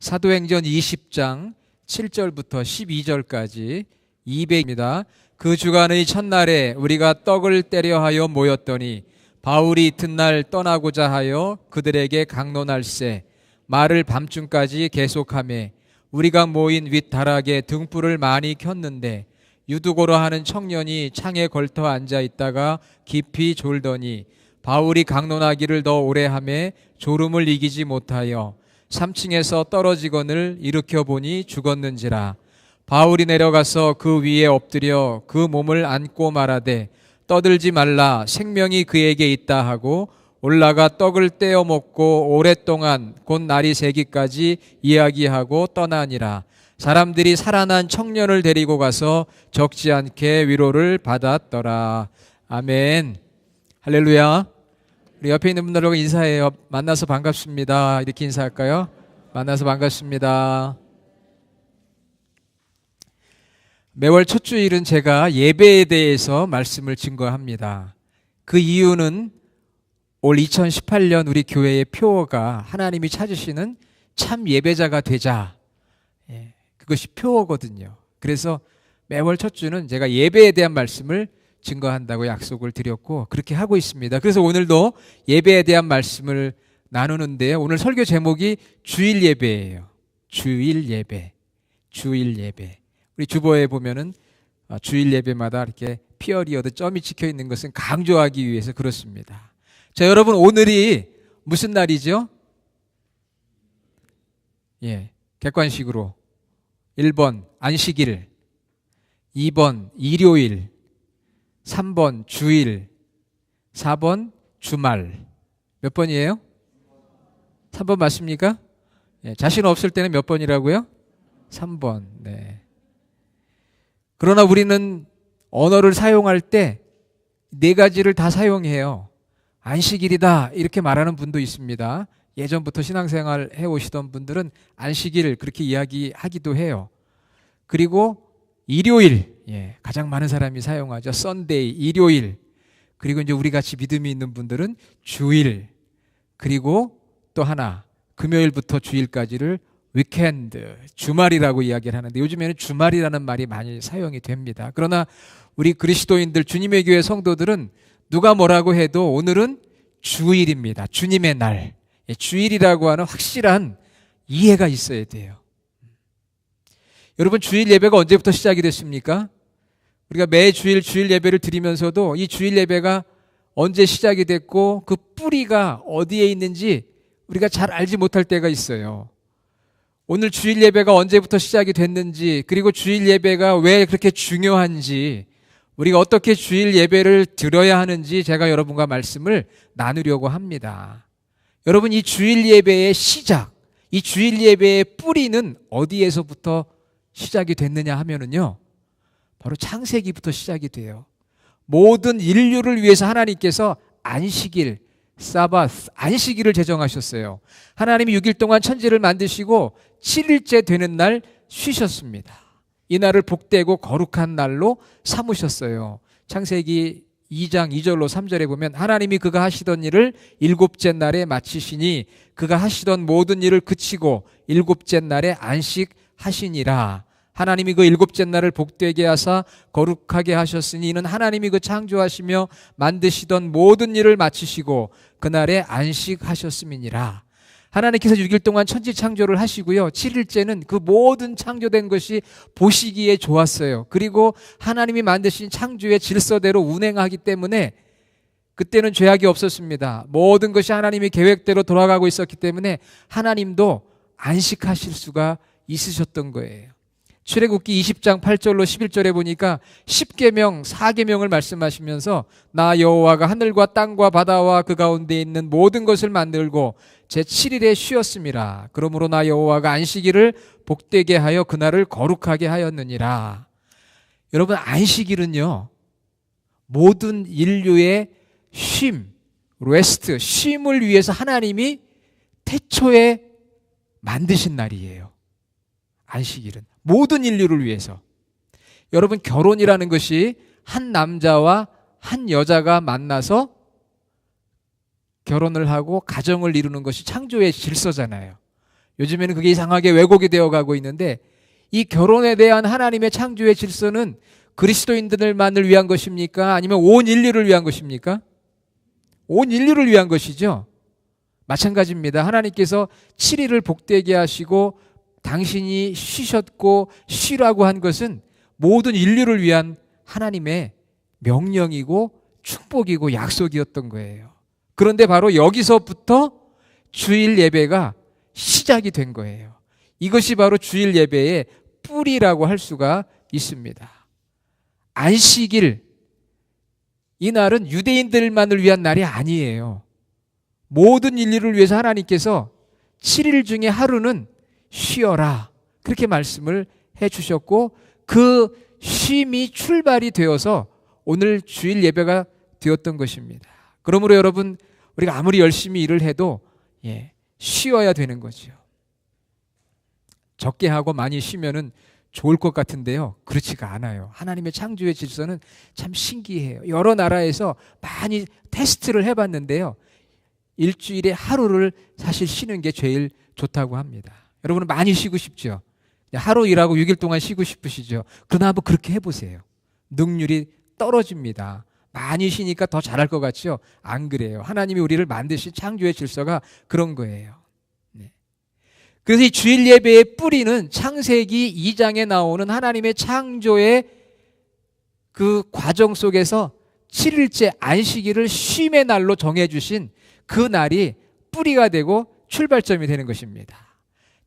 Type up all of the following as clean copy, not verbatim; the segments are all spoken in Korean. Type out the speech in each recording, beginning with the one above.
사도행전 20장 7절부터 12절까지 200입니다. 그 주간의 첫날에 우리가 떡을 떼려 하여 모였더니 바울이 이튿날 떠나고자 하여 그들에게 강론할세 말을 밤중까지 계속하매 우리가 모인 윗다락에 등불을 많이 켰는데 유두고라 하는 청년이 창에 걸터 앉아 있다가 깊이 졸더니 바울이 강론하기를 더 오래 하매 졸음을 이기지 못하여 3층에서 떨어지거늘 일으켜 보니 죽었는지라. 바울이 내려가서 그 위에 엎드려 그 몸을 안고 말하되 떠들지 말라 생명이 그에게 있다 하고 올라가 떡을 떼어 먹고 오랫동안 곧 날이 새기까지 이야기하고 떠나니라. 사람들이 살아난 청년을 데리고 가서 적지 않게 위로를 받았더라. 아멘. 할렐루야. 우리 옆에 있는 분들하고 인사해요. 만나서 반갑습니다. 이렇게 인사할까요? 만나서 반갑습니다. 매월 첫 주일은 제가 예배에 대해서 말씀을 증거합니다. 그 이유는 올 2018년 우리 교회의 표어가 하나님이 찾으시는 참 예배자가 되자. 그것이 표어거든요. 그래서 매월 첫 주는 제가 예배에 대한 말씀을 증거한다고 약속을 드렸고 그렇게 하고 있습니다. 그래서 오늘도 예배에 대한 말씀을 나누는데요. 오늘 설교 제목이 주일 예배예요. 주일 예배. 주일 예배. 우리 주보에 보면은 주일 예배마다 이렇게 피어리어드 점이 찍혀 있는 것은 강조하기 위해서 그렇습니다. 자, 여러분 오늘이 무슨 날이죠? 객관식으로 1번 안식일, 2번 일요일, 3번 주일, 4번 주말. 몇 번이에요? 3번 맞습니까? 자신 없을 때는 몇 번이라고요? 3번. 네. 그러나 우리는 언어를 사용할 때 네 가지를 다 사용해요. 안식일이다 이렇게 말하는 분도 있습니다. 예전부터 신앙생활 해오시던 분들은 안식일 그렇게 이야기하기도 해요. 그리고 일요일, 가장 많은 사람이 사용하죠. 썬데이, 일요일. 그리고 이제 우리 같이 믿음이 있는 분들은 주일. 그리고 또 하나, 금요일부터 주일까지를 위켄드, 주말이라고 이야기를 하는데 요즘에는 주말이라는 말이 많이 사용이 됩니다. 그러나 우리 그리스도인들, 주님의 교회 성도들은 누가 뭐라고 해도 오늘은 주일입니다. 주님의 날. 주일이라고 하는 확실한 이해가 있어야 돼요. 여러분 주일 예배가 언제부터 시작이 됐습니까? 우리가 매주일 주일 예배를 드리면서도 이 주일 예배가 언제 시작이 됐고 그 뿌리가 어디에 있는지 우리가 잘 알지 못할 때가 있어요. 오늘 주일 예배가 언제부터 시작이 됐는지 그리고 주일 예배가 왜 그렇게 중요한지 우리가 어떻게 주일 예배를 드려야 하는지 제가 여러분과 말씀을 나누려고 합니다. 여러분 이 주일 예배의 시작, 이 주일 예배의 뿌리는 어디에서부터 시작이 됐느냐 하면은요, 바로 창세기부터 시작이 돼요. 모든 인류를 위해서 하나님께서 안식일, 사바스, 안식일을 제정하셨어요. 하나님이 6일 동안 천지를 만드시고 7일째 되는 날 쉬셨습니다. 이 날을 복되고 거룩한 날로 삼으셨어요. 창세기 2장 2절로 3절에 보면 하나님이 그가 하시던 일을 일곱째 날에 마치시니 그가 하시던 모든 일을 그치고 일곱째 날에 안식하시니라. 하나님이 그 일곱째 날을 복되게 하사 거룩하게 하셨으니 이는 하나님이 그 창조하시며 만드시던 모든 일을 마치시고 그날에 안식하셨음이니라. 하나님께서 6일 동안 천지 창조를 하시고요. 7일째는 그 모든 창조된 것이 보시기에 좋았어요. 그리고 하나님이 만드신 창조의 질서대로 운행하기 때문에 그때는 죄악이 없었습니다. 모든 것이 하나님의 계획대로 돌아가고 있었기 때문에 하나님도 안식하실 수가 있으셨던 거예요. 출애굽기 20장 8절로 11절에 보니까 10계명 4계명을 말씀하시면서 나 여호와가 하늘과 땅과 바다와 그 가운데 있는 모든 것을 만들고 제7일에 쉬었음이라. 그러므로 나 여호와가 안식일을 복되게 하여 그날을 거룩하게 하였느니라. 여러분 안식일은요 모든 인류의 쉼, 레스트, 쉼을 위해서 하나님이 태초에 만드신 날이에요. 안식일은 모든 인류를 위해서. 여러분 결혼이라는 것이 한 남자와 한 여자가 만나서 결혼을 하고 가정을 이루는 것이 창조의 질서잖아요. 요즘에는 그게 이상하게 왜곡이 되어 가고 있는데, 이 결혼에 대한 하나님의 창조의 질서는 그리스도인들만을 위한 것입니까? 아니면 온 인류를 위한 것입니까? 온 인류를 위한 것이죠. 마찬가지입니다. 하나님께서 7일을 복되게 하시고 당신이 쉬셨고 쉬라고 한 것은 모든 인류를 위한 하나님의 명령이고 축복이고 약속이었던 거예요. 그런데 바로 여기서부터 주일 예배가 시작이 된 거예요. 이것이 바로 주일 예배의 뿌리라고 할 수가 있습니다. 안식일, 이 날은 유대인들만을 위한 날이 아니에요. 모든 인류를 위해서 하나님께서 7일 중에 하루는 쉬어라, 그렇게 말씀을 해주셨고, 그 쉼이 출발이 되어서 오늘 주일 예배가 되었던 것입니다. 그러므로 여러분, 우리가 아무리 열심히 일을 해도 쉬어야 되는 거죠. 적게 하고 많이 쉬면은 좋을 것 같은데요, 그렇지가 않아요. 하나님의 창조의 질서는 참 신기해요. 여러 나라에서 많이 테스트를 해봤는데요, 일주일에 하루를 사실 쉬는 게 제일 좋다고 합니다. 여러분은 많이 쉬고 싶죠? 하루 일하고 6일 동안 쉬고 싶으시죠? 그러나 한번 그렇게 해보세요. 능률이 떨어집니다. 많이 쉬니까 더 잘할 것 같죠? 안 그래요. 하나님이 우리를 만드신 창조의 질서가 그런 거예요. 그래서 이 주일 예배의 뿌리는 창세기 2장에 나오는 하나님의 창조의 그 과정 속에서 7일째 안식일을 쉼의 날로 정해주신 그 날이 뿌리가 되고 출발점이 되는 것입니다.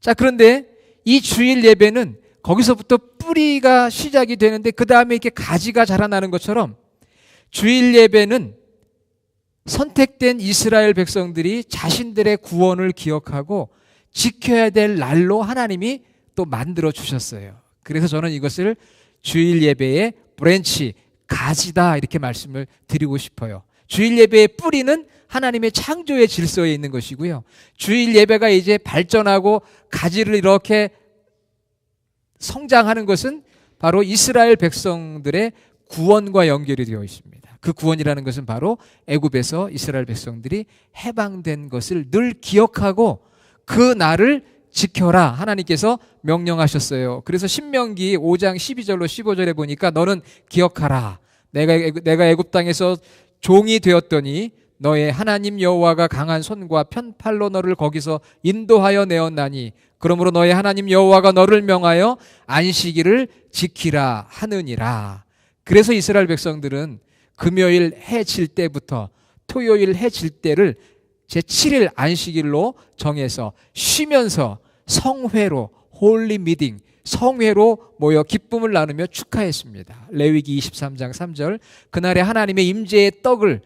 자, 그런데 이 주일 예배는 거기서부터 뿌리가 시작이 되는데, 그 다음에 이렇게 가지가 자라나는 것처럼 주일 예배는 선택된 이스라엘 백성들이 자신들의 구원을 기억하고 지켜야 될 날로 하나님이 또 만들어 주셨어요. 그래서 저는 이것을 주일 예배의 브랜치, 가지다, 이렇게 말씀을 드리고 싶어요. 주일 예배의 뿌리는 하나님의 창조의 질서에 있는 것이고요, 주일 예배가 이제 발전하고 가지를 이렇게 성장하는 것은 바로 이스라엘 백성들의 구원과 연결이 되어 있습니다. 그 구원이라는 것은 바로 애굽에서 이스라엘 백성들이 해방된 것을 늘 기억하고 그 날을 지켜라, 하나님께서 명령하셨어요. 그래서 신명기 5장 12절로 15절에 보니까, 너는 기억하라, 내가 애굽 땅에서 종이 되었더니 너의 하나님 여호와가 강한 손과 편팔로 너를 거기서 인도하여 내었나니, 그러므로 너의 하나님 여호와가 너를 명하여 안식일을 지키라 하느니라. 그래서 이스라엘 백성들은 금요일 해 질 때부터 토요일 해 질 때를 제7일 안식일로 정해서 쉬면서 성회로, 홀리 미팅, 성회로 모여 기쁨을 나누며 축하했습니다. 레위기 23장 3절, 그날에 하나님의 임재의 떡을,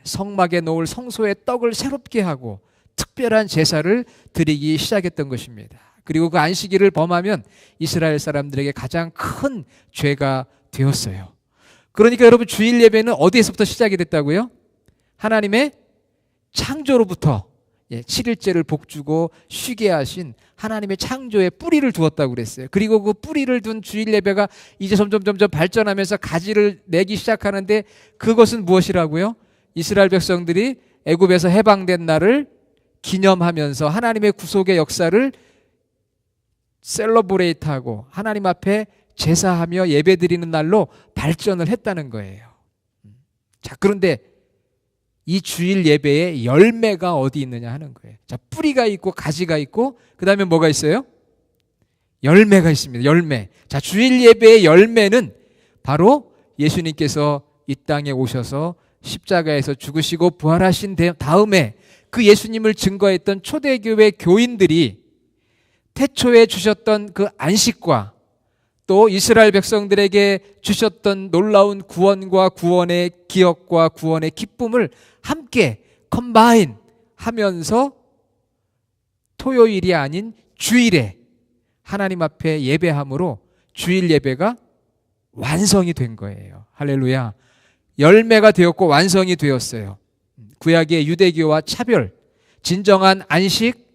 성막에 놓을 성소의 떡을 새롭게 하고 특별한 제사를 드리기 시작했던 것입니다. 그리고 그 안식일을 범하면 이스라엘 사람들에게 가장 큰 죄가 되었어요. 그러니까 여러분, 주일 예배는 어디에서부터 시작이 됐다고요? 하나님의 창조로부터 7일째를 복주고 쉬게 하신 하나님의 창조의 뿌리를 두었다고 그랬어요. 그리고 그 뿌리를 둔 주일 예배가 이제 점점 발전하면서 가지를 내기 시작하는데, 그것은 무엇이라고요? 이스라엘 백성들이 애굽에서 해방된 날을 기념하면서 하나님의 구속의 역사를 셀러브레이트하고 하나님 앞에 제사하며 예배드리는 날로 발전을 했다는 거예요. 자, 그런데 이 주일 예배의 열매가 어디 있느냐 하는 거예요. 자, 뿌리가 있고 가지가 있고 그 다음에 뭐가 있어요? 열매가 있습니다. 열매. 자, 주일 예배의 열매는 바로 예수님께서 이 땅에 오셔서 십자가에서 죽으시고 부활하신 다음에 그 예수님을 증거했던 초대교회 교인들이 태초에 주셨던 그 안식과 또 이스라엘 백성들에게 주셨던 놀라운 구원과 구원의 기억과 구원의 기쁨을 함께 컴바인 하면서 토요일이 아닌 주일에 하나님 앞에 예배함으로 주일 예배가 완성이 된 거예요. 할렐루야. 열매가 되었고 완성이 되었어요. 구약의 유대교와 차별, 진정한 안식,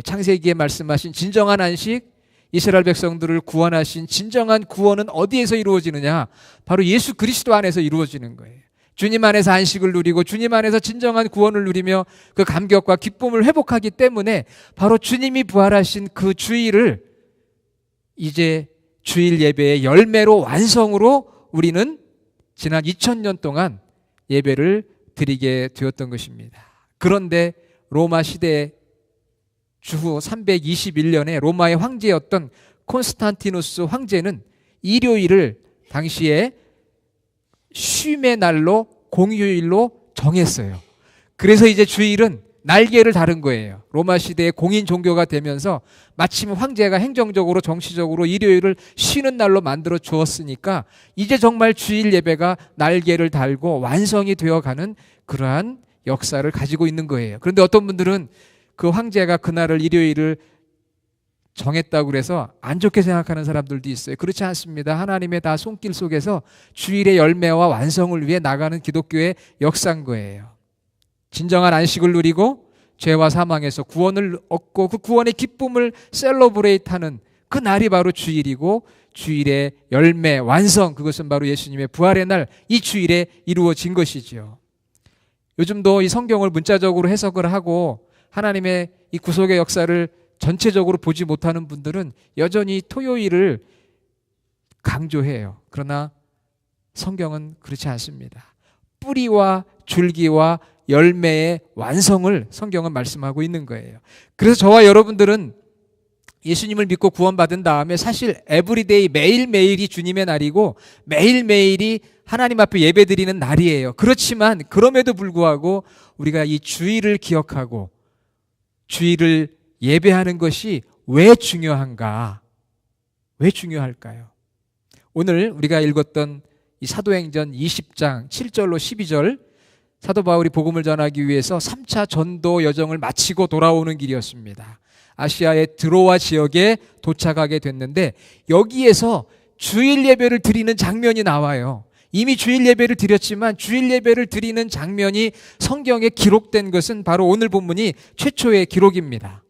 창세기에 말씀하신 진정한 안식, 이스라엘 백성들을 구원하신 진정한 구원은 어디에서 이루어지느냐? 바로 예수 그리스도 안에서 이루어지는 거예요. 주님 안에서 안식을 누리고 주님 안에서 진정한 구원을 누리며 그 감격과 기쁨을 회복하기 때문에 바로 주님이 부활하신 그 주일을 이제 주일 예배의 열매로 완성으로 우리는 지난 2000년 동안 예배를 드리게 되었던 것입니다. 그런데 로마 시대 주후 321년에 로마의 황제였던 콘스탄티누스 황제는 일요일을 당시에 쉼의 날로 공휴일로 정했어요. 그래서 이제 주일은 날개를 다른 거예요. 로마 시대의 공인 종교가 되면서 마침 황제가 행정적으로 정치적으로 일요일을 쉬는 날로 만들어 주었으니까 이제 정말 주일 예배가 날개를 달고 완성이 되어가는 그러한 역사를 가지고 있는 거예요. 그런데 어떤 분들은 그 황제가 그날을 일요일을 정했다고 그래서 안 좋게 생각하는 사람들도 있어요. 그렇지 않습니다. 하나님의 다 손길 속에서 주일의 열매와 완성을 위해 나가는 기독교의 역사인 거예요. 진정한 안식을 누리고 죄와 사망에서 구원을 얻고 그 구원의 기쁨을 셀러브레이트하는 그 날이 바로 주일이고 주일의 열매 완성, 그것은 바로 예수님의 부활의 날, 이 주일에 이루어진 것이죠. 요즘도 이 성경을 문자적으로 해석을 하고 하나님의 이 구속의 역사를 전체적으로 보지 못하는 분들은 여전히 토요일을 강조해요. 그러나 성경은 그렇지 않습니다. 뿌리와 줄기와 열매의 완성을 성경은 말씀하고 있는 거예요. 그래서 저와 여러분들은 예수님을 믿고 구원받은 다음에 사실 에브리데이, 매일매일이 주님의 날이고 매일매일이 하나님 앞에 예배드리는 날이에요. 그렇지만 그럼에도 불구하고 우리가 이 주일을 기억하고 주일을 예배하는 것이 왜 중요한가? 왜 중요할까요? 오늘 우리가 읽었던 이 사도행전 20장 7절로 12절, 사도 바울이 복음을 전하기 위해서 3차 전도 여정을 마치고 돌아오는 길이었습니다. 아시아의 드로아 지역에 도착하게 됐는데 여기에서 주일 예배를 드리는 장면이 나와요. 이미 주일 예배를 드렸지만 주일 예배를 드리는 장면이 성경에 기록된 것은 바로 오늘 본문이 최초의 기록입니다.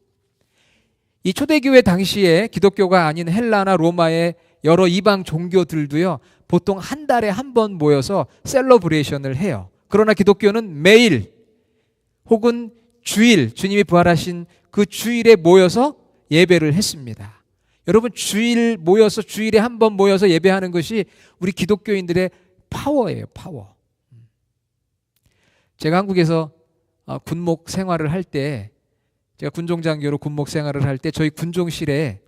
이 초대교회 당시에 기독교가 아닌 헬라나 로마의 여러 이방 종교들도요, 보통 한 달에 한 번 모여서 셀러브레이션을 해요. 그러나 기독교는 매일 혹은 주일, 주님이 부활하신 그 주일에 모여서 예배를 했습니다. 여러분, 주일 모여서 주일에 한 번 모여서 예배하는 것이 우리 기독교인들의 파워예요. 파워. 제가 한국에서 군목 생활을 할 때, 제가 군종장교로 군목 생활을 할 때 저희 군종실에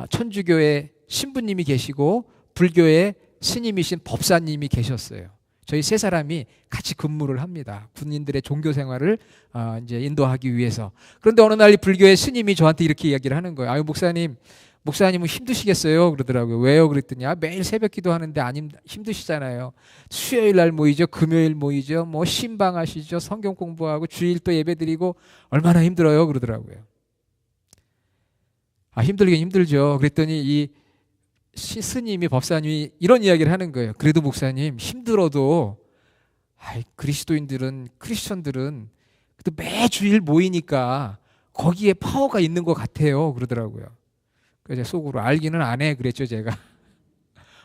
천주교의 신부님이 계시고 불교의 스님이신 법사님이 계셨어요. 저희 세 사람이 같이 근무를 합니다. 군인들의 종교 생활을 이제 인도하기 위해서. 그런데 어느 날 이 불교의 스님이 저한테 이렇게 이야기를 하는 거예요. 아유, 목사님은 힘드시겠어요? 그러더라고요. 왜요? 그랬더니 매일 새벽 기도하는데 힘드시잖아요. 수요일 날 모이죠. 금요일 모이죠. 뭐 신방하시죠. 성경 공부하고 주일 또 예배드리고 얼마나 힘들어요? 그러더라고요. 힘들긴 힘들죠. 그랬더니 이 스님이, 법사님이 이런 이야기를 하는 거예요. 그래도 목사님, 힘들어도 그리스도인들은, 크리스천들은 또 매주일 모이니까 거기에 파워가 있는 것 같아요. 그러더라고요. 그래서 속으로 알기는 안 해 그랬죠, 제가.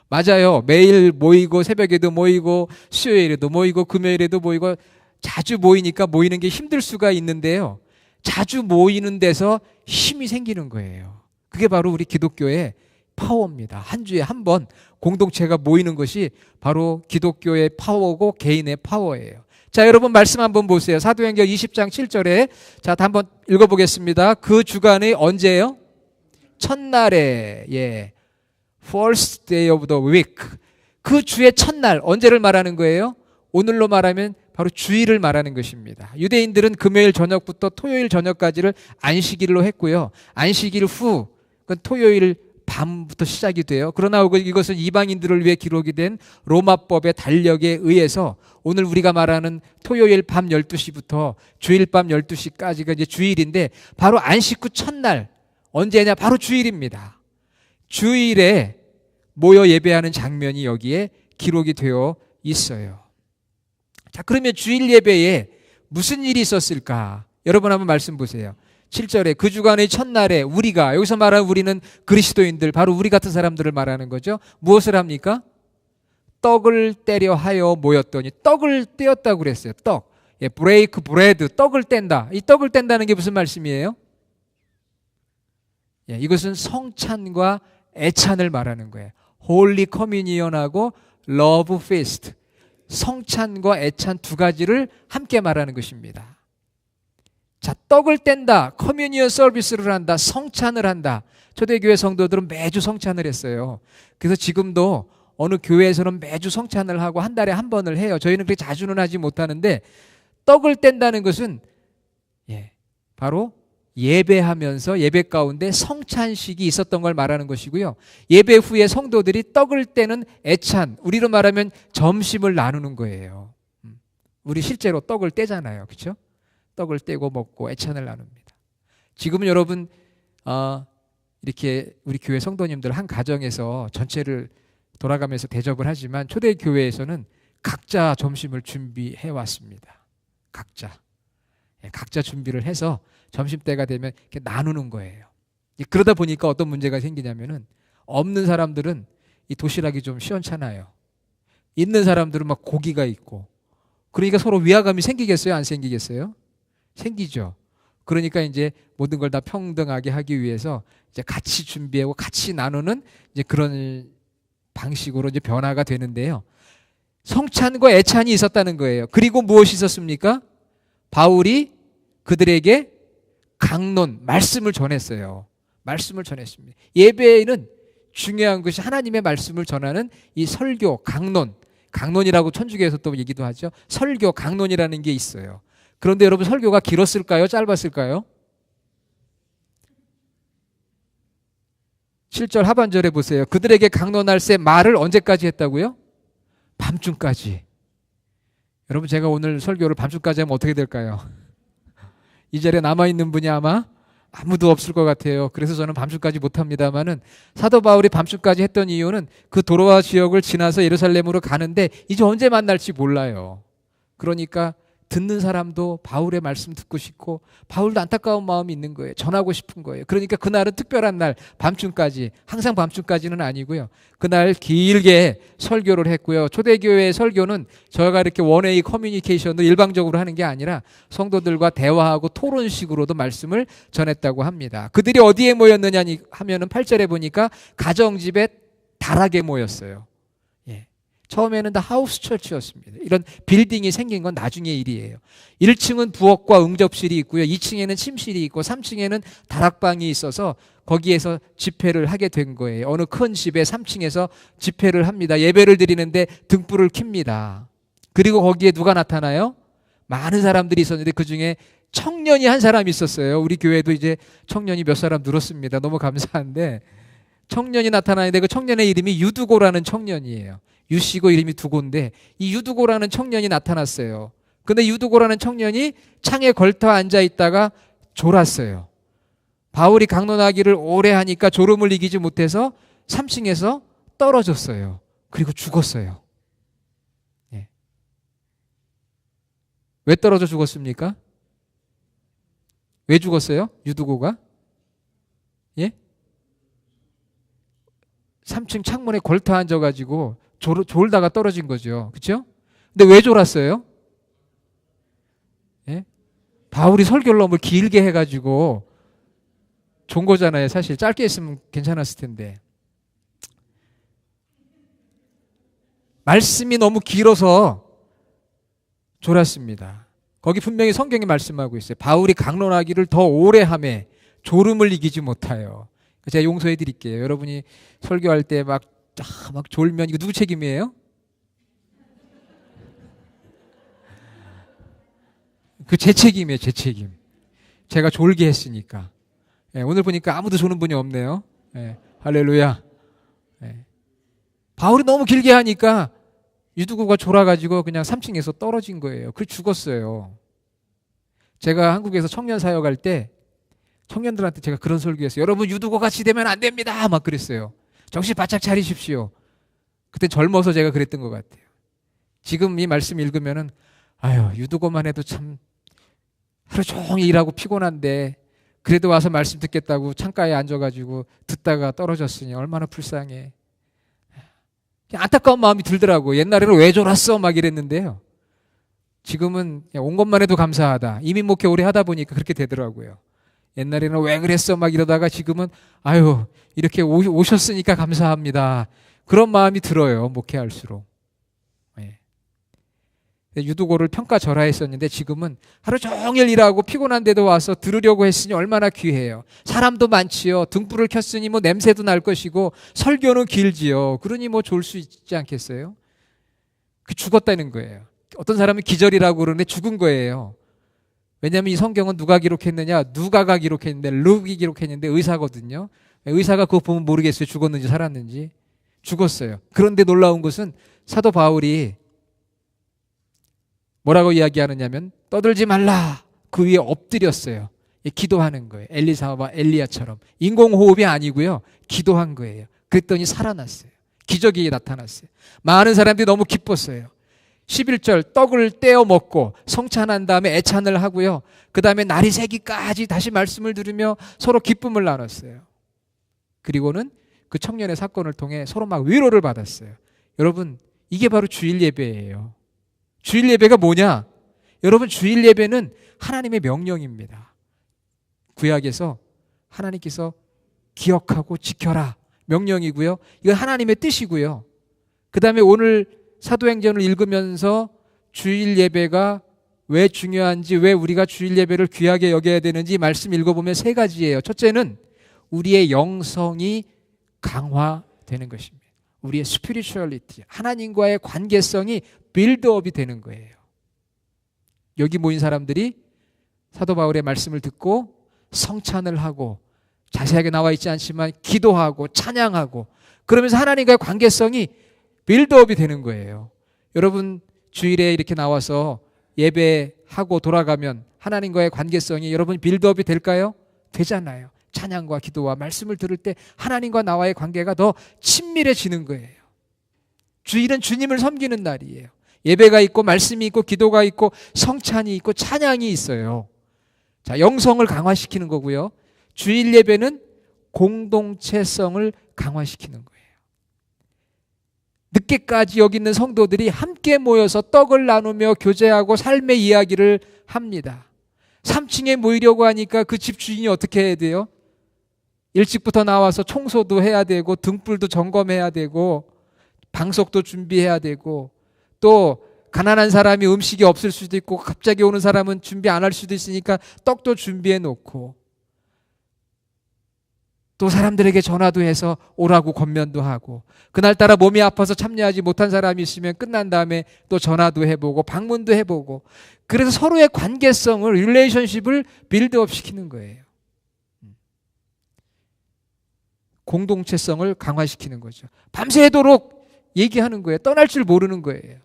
맞아요. 매일 모이고 새벽에도 모이고 수요일에도 모이고 금요일에도 모이고 자주 모이니까 모이는 게 힘들 수가 있는데요, 자주 모이는 데서 힘이 생기는 거예요. 그게 바로 우리 기독교의 파워입니다. 한 주에 한 번 공동체가 모이는 것이 바로 기독교의 파워고 개인의 파워예요. 자, 여러분 말씀 한번 보세요. 사도행전 20장 7절에 자, 한번 읽어보겠습니다. 그 주간의 언제예요? 첫날에, first day of the week. 그 주의 첫날, 언제를 말하는 거예요? 오늘로 말하면 바로 주일을 말하는 것입니다. 유대인들은 금요일 저녁부터 토요일 저녁까지를 안식일로 했고요. 안식일 후, 그건 토요일 밤부터 시작이 돼요. 그러나 이것은 이방인들을 위해 기록이 된 로마법의 달력에 의해서 오늘 우리가 말하는 토요일 밤 12시부터 주일 밤 12시까지가 이제 주일인데, 바로 안식 후 첫날, 언제냐? 바로 주일입니다. 주일에 모여 예배하는 장면이 여기에 기록이 되어 있어요. 자, 그러면 주일 예배에 무슨 일이 있었을까? 여러분 한번 말씀 보세요. 7절에 그 주간의 첫날에 우리가, 여기서 말하는 우리는 그리스도인들, 바로 우리 같은 사람들을 말하는 거죠. 무엇을 합니까? 떡을 떼려 하여 모였더니 떡을 떼었다고 그랬어요. 떡. 예, break bread, 떡을 뗀다. 이 떡을 뗀다는 게 무슨 말씀이에요? 예, 이것은 성찬과 애찬을 말하는 거예요. Holy Communion하고 Love Feast, 성찬과 애찬 두 가지를 함께 말하는 것입니다. 자, 떡을 뗀다, 커뮤니언 서비스를 한다, 성찬을 한다. 초대교회 성도들은 매주 성찬을 했어요. 그래서 지금도 어느 교회에서는 매주 성찬을 하고 한 달에 한 번을 해요. 저희는 그렇게 자주는 하지 못하는데, 떡을 뗀다는 것은 바로 예배하면서 예배 가운데 성찬식이 있었던 걸 말하는 것이고요. 예배 후에 성도들이 떡을 떼는 애찬, 우리로 말하면 점심을 나누는 거예요. 우리 실제로 떡을 떼잖아요. 그렇죠? 떡을 떼고 먹고 애찬을 나눕니다. 지금은 여러분 이렇게 우리 교회 성도님들 한 가정에서 전체를 돌아가면서 대접을 하지만 초대교회에서는 각자 점심을 준비해 왔습니다. 각자 준비를 해서 점심때가 되면 이렇게 나누는 거예요. 그러다 보니까 어떤 문제가 생기냐면은, 없는 사람들은 이 도시락이 좀 시원찮아요. 있는 사람들은 막 고기가 있고, 그러니까 서로 위화감이 생기겠어요? 안 생기겠어요? 생기죠. 그러니까 이제 모든 걸 다 평등하게 하기 위해서 이제 같이 준비하고 같이 나누는 이제 그런 방식으로 이제 변화가 되는데요. 성찬과 애찬이 있었다는 거예요. 그리고 무엇이 있었습니까? 바울이 그들에게 강론, 말씀을 전했어요. 말씀을 전했습니다. 예배에는 중요한 것이 하나님의 말씀을 전하는 이 설교, 강론이라고 천주교에서 또 얘기도 하죠. 설교, 강론이라는 게 있어요. 그런데 여러분, 설교가 길었을까요? 짧았을까요? 7절 하반절에 보세요. 그들에게 강론할새 말을 언제까지 했다고요? 밤중까지. 여러분, 제가 오늘 설교를 밤중까지 하면 어떻게 될까요? 이 자리에 남아있는 분이 아마 아무도 없을 것 같아요. 그래서 저는 밤중까지 못합니다만은, 사도 바울이 밤중까지 했던 이유는 그 도로아 지역을 지나서 예루살렘으로 가는데 이제 언제 만날지 몰라요. 그러니까 듣는 사람도 바울의 말씀 듣고 싶고, 바울도 안타까운 마음이 있는 거예요. 전하고 싶은 거예요. 그러니까 그날은 특별한 날, 밤중까지, 항상 밤중까지는 아니고요. 그날 길게 설교를 했고요. 초대교회의 설교는 저희가 이렇게 원웨이 커뮤니케이션도 일방적으로 하는 게 아니라 성도들과 대화하고 토론식으로도 말씀을 전했다고 합니다. 그들이 어디에 모였느냐 하면은 8절에 보니까 가정집에 다락에 모였어요. 처음에는 다 하우스 처치였습니다. 이런 빌딩이 생긴 건 나중의 일이에요. 1층은 부엌과 응접실이 있고요. 2층에는 침실이 있고 3층에는 다락방이 있어서 거기에서 집회를 하게 된 거예요. 어느 큰 집에 3층에서 집회를 합니다. 예배를 드리는데 등불을 켭니다. 그리고 거기에 누가 나타나요? 많은 사람들이 있었는데 그중에 청년이 한 사람 있었어요. 우리 교회도 이제 청년이 몇 사람 늘었습니다. 너무 감사한데, 청년이 나타나는데 그 청년의 이름이 유두고라는 청년이에요. 유씨고 이름이 두고인데, 이 유두고라는 청년이 나타났어요. 근데 유두고라는 청년이 창에 걸터 앉아 있다가 졸았어요. 바울이 강론하기를 오래 하니까 졸음을 이기지 못해서 3층에서 떨어졌어요. 그리고 죽었어요. 왜 떨어져 죽었습니까? 왜 죽었어요? 유두고가? 3층 창문에 걸터 앉아가지고 졸다가 떨어진 거죠. 그렇죠? 근데 왜 졸았어요? 바울이 설교를 너무 길게 해가지고 좋은 거잖아요. 사실 짧게 했으면 괜찮았을 텐데. 말씀이 너무 길어서 졸았습니다. 거기 분명히 성경이 말씀하고 있어요. 바울이 강론하기를 더 오래 하매 졸음을 이기지 못하여. 제가 용서해 드릴게요. 여러분이 설교할 때 막 졸면 이거 누구 책임이에요? 그 제 책임이에요. 제 책임. 제가 졸게 했으니까. 오늘 보니까 아무도 조는 분이 없네요. 할렐루야. 바울이 너무 길게 하니까 유두고가 졸아가지고 그냥 3층에서 떨어진 거예요. 그래서 죽었어요. 제가 한국에서 청년 사역할 때 청년들한테 제가 그런 설교했어요. 여러분, 유두고 같이 되면 안 됩니다. 막 그랬어요. 정신 바짝 차리십시오. 그때 젊어서 제가 그랬던 것 같아요. 지금 이 말씀 읽으면은, 아유, 유두고만 해도 참 하루 종일 일하고 피곤한데 그래도 와서 말씀 듣겠다고 창가에 앉아가지고 듣다가 떨어졌으니 얼마나 불쌍해. 안타까운 마음이 들더라고요. 옛날에는 왜 졸았어? 막 이랬는데요. 지금은 온 것만 해도 감사하다. 이민 목회 오래 하다 보니까 그렇게 되더라고요. 옛날에는 왜 그랬어? 막 이러다가 지금은 아유, 이렇게 오셨으니까 감사합니다. 그런 마음이 들어요. 목회할수록. 예. 유두고를 평가절하했었는데 지금은 하루 종일 일하고 피곤한데도 와서 들으려고 했으니 얼마나 귀해요. 사람도 많지요. 등불을 켰으니 뭐 냄새도 날 것이고 설교는 길지요. 그러니 뭐 좋을 수 있지 않겠어요? 죽었다는 거예요. 어떤 사람은 기절이라고 그러는데 죽은 거예요. 왜냐하면 이 성경은 누가 기록했느냐? 누가가 기록했는데 룩이 기록했는데 의사거든요. 의사가 그거 보면 모르겠어요. 죽었는지 살았는지. 죽었어요. 그런데 놀라운 것은 사도 바울이 뭐라고 이야기하느냐면 떠들지 말라. 그 위에 엎드렸어요. 기도하는 거예요. 엘리사와 엘리야처럼. 인공호흡이 아니고요. 기도한 거예요. 그랬더니 살아났어요. 기적이 나타났어요. 많은 사람들이 너무 기뻤어요. 11절 떡을 떼어 먹고 성찬한 다음에 애찬을 하고요. 그 다음에 날이 새기까지 다시 말씀을 들으며 서로 기쁨을 나눴어요. 그리고는 그 청년의 사건을 통해 서로 막 위로를 받았어요. 여러분, 이게 바로 주일 예배예요. 주일 예배가 뭐냐? 여러분, 주일 예배는 하나님의 명령입니다. 구약에서 하나님께서 기억하고 지켜라 명령이고요. 이건 하나님의 뜻이고요. 그 다음에 오늘 사도행전을 읽으면서 주일 예배가 왜 중요한지, 왜 우리가 주일 예배를 귀하게 여겨야 되는지 말씀 읽어보면 세 가지예요. 첫째는 우리의 영성이 강화되는 것입니다. 우리의 스피리추얼리티, 하나님과의 관계성이 빌드업이 되는 거예요. 여기 모인 사람들이 사도 바울의 말씀을 듣고 성찬을 하고, 자세하게 나와 있지 않지만 기도하고 찬양하고, 그러면서 하나님과의 관계성이 빌드업이 되는 거예요. 여러분, 주일에 이렇게 나와서 예배하고 돌아가면 하나님과의 관계성이 여러분 빌드업이 될까요? 되잖아요. 찬양과 기도와 말씀을 들을 때 하나님과 나와의 관계가 더 친밀해지는 거예요. 주일은 주님을 섬기는 날이에요. 예배가 있고 말씀이 있고 기도가 있고 성찬이 있고 찬양이 있어요. 자, 영성을 강화시키는 거고요. 주일 예배는 공동체성을 강화시키는 거예요. 늦게까지 여기 있는 성도들이 함께 모여서 떡을 나누며 교제하고 삶의 이야기를 합니다. 3층에 모이려고 하니까 그 집 주인이 어떻게 해야 돼요? 일찍부터 나와서 청소도 해야 되고 등불도 점검해야 되고 방석도 준비해야 되고, 또 가난한 사람이 음식이 없을 수도 있고 갑자기 오는 사람은 준비 안 할 수도 있으니까 떡도 준비해 놓고, 또 사람들에게 전화도 해서 오라고 권면도 하고, 그날따라 몸이 아파서 참여하지 못한 사람이 있으면 끝난 다음에 또 전화도 해보고 방문도 해보고, 그래서 서로의 관계성을, 릴레이션십을 빌드업 시키는 거예요. 공동체성을 강화시키는 거죠. 밤새도록 얘기하는 거예요. 떠날 줄 모르는 거예요.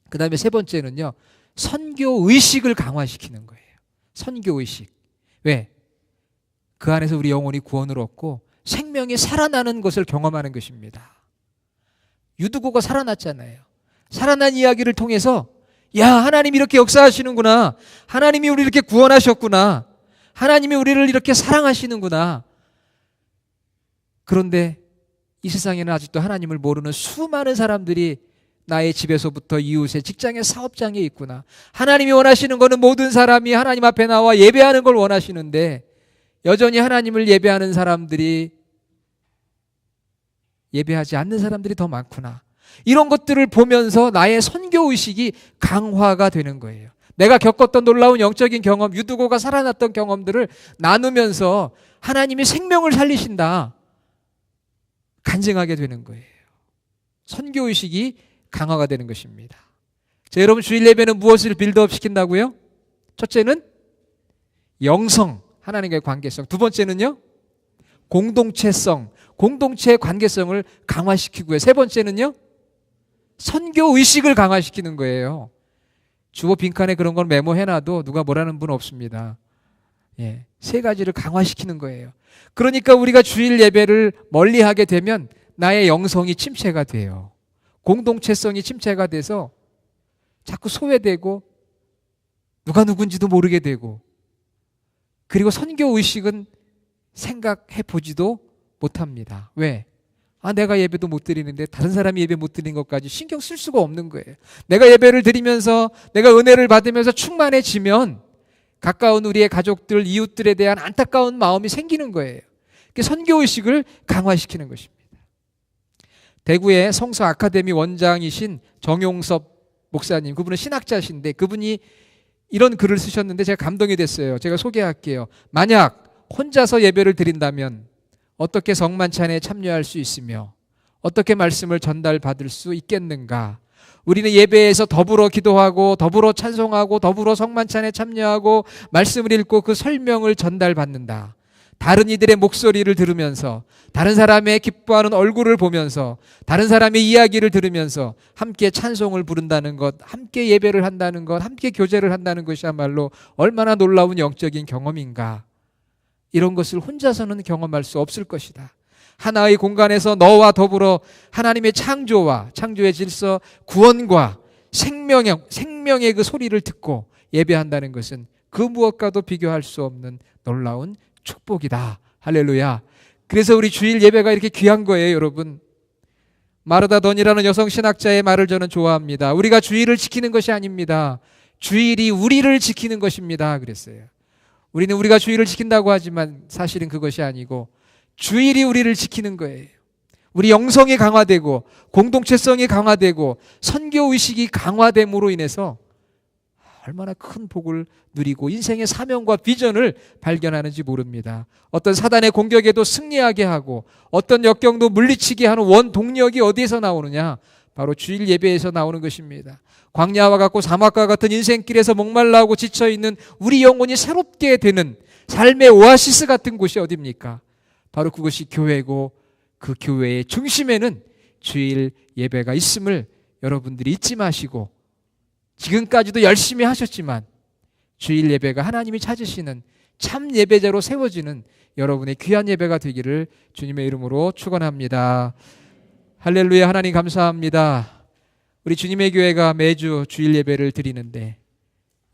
그 다음에 세 번째는요, 선교의식을 강화시키는 거예요. 선교의식. 왜? 그 안에서 우리 영혼이 구원을 얻고 생명이 살아나는 것을 경험하는 것입니다. 유두고가 살아났잖아요. 살아난 이야기를 통해서, 야, 하나님이 이렇게 역사하시는구나. 하나님이 우리를 이렇게 구원하셨구나. 하나님이 우리를 이렇게 사랑하시는구나. 그런데 이 세상에는 아직도 하나님을 모르는 수많은 사람들이 나의 집에서부터 이웃의 직장의 사업장에 있구나. 하나님이 원하시는 것은 모든 사람이 하나님 앞에 나와 예배하는 걸 원하시는데 여전히 하나님을 예배하는 사람들이 예배하지 않는 사람들이 더 많구나. 이런 것들을 보면서 나의 선교의식이 강화가 되는 거예요. 내가 겪었던 놀라운 영적인 경험, 유두고가 살아났던 경험들을 나누면서 하나님이 생명을 살리신다 간증하게 되는 거예요. 선교의식이 강화가 되는 것입니다. 자, 여러분, 주일 예배는 무엇을 빌드업 시킨다고요? 첫째는 영성, 하나님과의 관계성. 두 번째는요, 공동체성, 공동체의 관계성을 강화시키고요. 세 번째는요, 선교의식을 강화시키는 거예요. 주보 빈칸에 그런 걸 메모해놔도 누가 뭐라는 분 없습니다. 예, 세 가지를 강화시키는 거예요. 그러니까 우리가 주일 예배를 멀리하게 되면 나의 영성이 침체가 돼요. 공동체성이 침체가 돼서 자꾸 소외되고 누가 누군지도 모르게 되고, 그리고 선교의식은 생각해 보지도 못합니다. 왜? 내가 예배도 못 드리는데 다른 사람이 예배 못 드리는 것까지 신경 쓸 수가 없는 거예요. 내가 예배를 드리면서 내가 은혜를 받으면서 충만해지면 가까운 우리의 가족들, 이웃들에 대한 안타까운 마음이 생기는 거예요. 선교의식을 강화시키는 것입니다. 대구의 성서 아카데미 원장이신 정용섭 목사님, 그분은 신학자신데 그분이 이런 글을 쓰셨는데 제가 감동이 됐어요. 제가 소개할게요. 만약 혼자서 예배를 드린다면 어떻게 성만찬에 참여할 수 있으며 어떻게 말씀을 전달받을 수 있겠는가? 우리는 예배에서 더불어 기도하고 더불어 찬송하고 더불어 성만찬에 참여하고 말씀을 읽고 그 설명을 전달받는다. 다른 이들의 목소리를 들으면서 다른 사람의 기뻐하는 얼굴을 보면서 다른 사람의 이야기를 들으면서 함께 찬송을 부른다는 것, 함께 예배를 한다는 것, 함께 교제를 한다는 것이야말로 얼마나 놀라운 영적인 경험인가. 이런 것을 혼자서는 경험할 수 없을 것이다. 하나의 공간에서 너와 더불어 하나님의 창조와 창조의 질서, 구원과 생명의 그 소리를 듣고 예배한다는 것은 그 무엇과도 비교할 수 없는 놀라운 축복이다. 할렐루야. 그래서 우리 주일 예배가 이렇게 귀한 거예요, 여러분. 마르다 던이라는 여성 신학자의 말을 저는 좋아합니다. 우리가 주일을 지키는 것이 아닙니다. 주일이 우리를 지키는 것입니다. 그랬어요. 우리는 우리가 주일을 지킨다고 하지만 사실은 그것이 아니고 주일이 우리를 지키는 거예요. 우리 영성이 강화되고 공동체성이 강화되고 선교의식이 강화됨으로 인해서 얼마나 큰 복을 누리고 인생의 사명과 비전을 발견하는지 모릅니다. 어떤 사단의 공격에도 승리하게 하고 어떤 역경도 물리치게 하는 원동력이 어디에서 나오느냐? 바로 주일 예배에서 나오는 것입니다. 광야와 같고 사막과 같은 인생길에서 목말라하고 지쳐있는 우리 영혼이 새롭게 되는 삶의 오아시스 같은 곳이 어디입니까? 바로 그것이 교회고 그 교회의 중심에는 주일 예배가 있음을 여러분들이 잊지 마시고 지금까지도 열심히 하셨지만 주일 예배가 하나님이 찾으시는 참 예배자로 세워지는 여러분의 귀한 예배가 되기를 주님의 이름으로 축원합니다. 할렐루야. 하나님 감사합니다. 우리 주님의 교회가 매주 주일 예배를 드리는데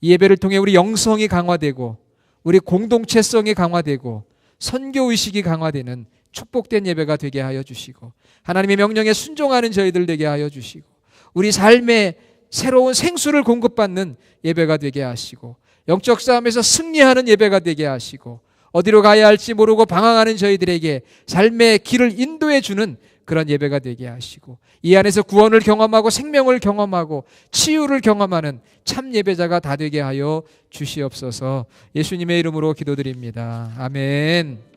이 예배를 통해 우리 영성이 강화되고 우리 공동체성이 강화되고 선교의식이 강화되는 축복된 예배가 되게 하여 주시고 하나님의 명령에 순종하는 저희들 되게 하여 주시고 우리 삶의 새로운 생수를 공급받는 예배가 되게 하시고 영적 싸움에서 승리하는 예배가 되게 하시고 어디로 가야 할지 모르고 방황하는 저희들에게 삶의 길을 인도해 주는 그런 예배가 되게 하시고 이 안에서 구원을 경험하고 생명을 경험하고 치유를 경험하는 참 예배자가 다 되게 하여 주시옵소서. 예수님의 이름으로 기도드립니다. 아멘.